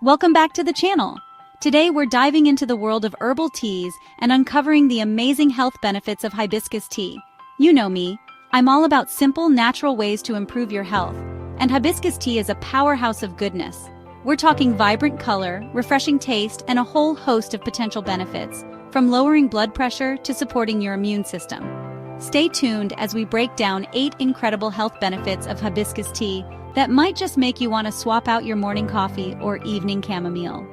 Welcome back to the channel. Today we're diving into the world of herbal teas and uncovering the amazing health benefits of hibiscus tea. You know me, I'm all about simple, natural ways to improve your health, and hibiscus tea is a powerhouse of goodness. We're talking vibrant color, refreshing taste, and a whole host of potential benefits, from lowering blood pressure to supporting your immune system. Stay tuned as we break down 8 incredible health benefits of hibiscus tea that might just make you want to swap out your morning coffee or evening chamomile.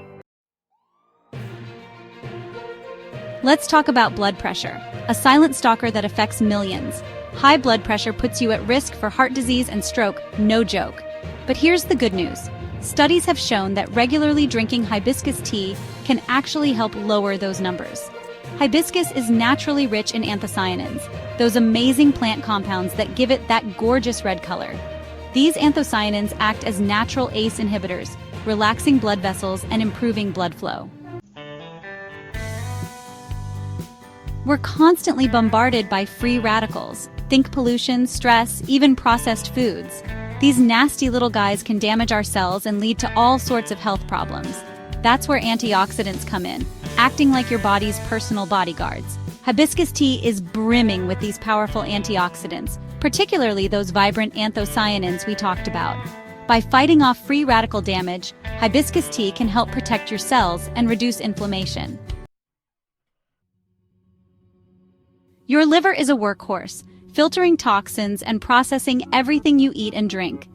Let's talk about blood pressure, a silent stalker that affects millions. High blood pressure puts you at risk for heart disease and stroke, no joke. But here's the good news. Studies have shown that regularly drinking hibiscus tea can actually help lower those numbers. Hibiscus is naturally rich in anthocyanins, those amazing plant compounds that give it that gorgeous red color. These anthocyanins act as natural ACE inhibitors, relaxing blood vessels and improving blood flow. We're constantly bombarded by free radicals. Think pollution, stress, even processed foods. These nasty little guys can damage our cells and lead to all sorts of health problems. That's where antioxidants come in, acting like your body's personal bodyguards. Hibiscus tea is brimming with these powerful antioxidants, particularly those vibrant anthocyanins we talked about. By fighting off free radical damage, hibiscus tea can help protect your cells and reduce inflammation. Your liver is a workhorse, filtering toxins and processing everything you eat and drink.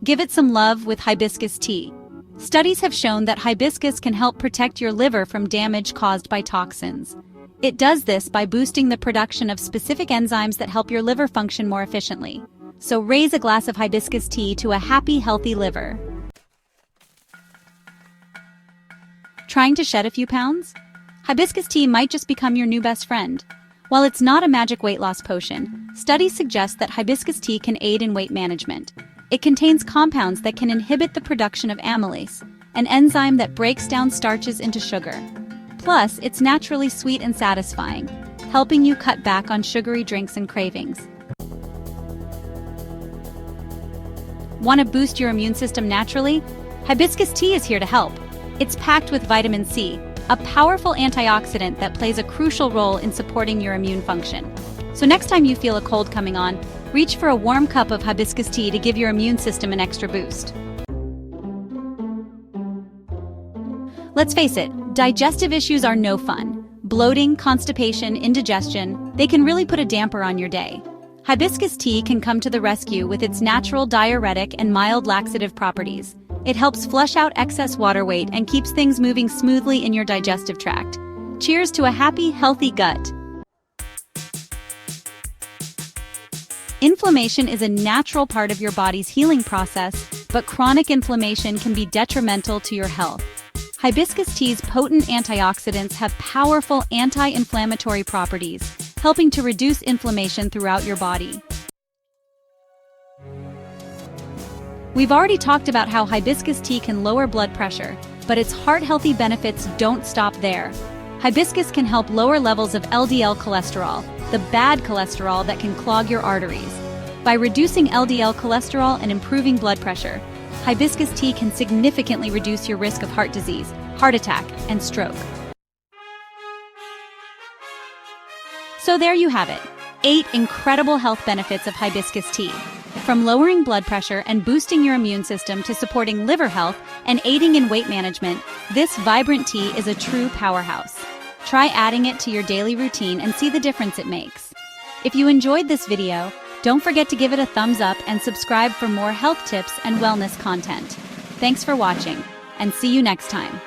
Give it some love with hibiscus tea. Studies have shown that hibiscus can help protect your liver from damage caused by toxins. It does this by boosting the production of specific enzymes that help your liver function more efficiently. So raise a glass of hibiscus tea to a happy, healthy liver. Trying to shed a few pounds? Hibiscus tea might just become your new best friend. While it's not a magic weight loss potion, studies suggest that hibiscus tea can aid in weight management. It contains compounds that can inhibit the production of amylase, an enzyme that breaks down starches into sugar. Plus, it's naturally sweet and satisfying, helping you cut back on sugary drinks and cravings. Want to boost your immune system naturally? Hibiscus tea is here to help. It's packed with vitamin C, a powerful antioxidant that plays a crucial role in supporting your immune function. So next time you feel a cold coming on, reach for a warm cup of hibiscus tea to give your immune system an extra boost. Let's face it, digestive issues are no fun. Bloating, constipation, indigestion, they can really put a damper on your day. Hibiscus tea can come to the rescue with its natural diuretic and mild laxative properties. It helps flush out excess water weight and keeps things moving smoothly in your digestive tract. Cheers to a happy, healthy gut. Inflammation is a natural part of your body's healing process, but chronic inflammation can be detrimental to your health. Hibiscus tea's potent antioxidants have powerful anti-inflammatory properties, helping to reduce inflammation throughout your body. We've already talked about how hibiscus tea can lower blood pressure, but its heart-healthy benefits don't stop there. Hibiscus can help lower levels of LDL cholesterol, the bad cholesterol that can clog your arteries. By reducing LDL cholesterol and improving blood pressure, hibiscus tea can significantly reduce your risk of heart disease, heart attack, and stroke. So there you have it, 8 incredible health benefits of hibiscus tea. From lowering blood pressure and boosting your immune system to supporting liver health and aiding in weight management, this vibrant tea is a true powerhouse. Try adding it to your daily routine and see the difference it makes. If you enjoyed this video, don't forget to give it a thumbs up and subscribe for more health tips and wellness content. Thanks for watching, and see you next time.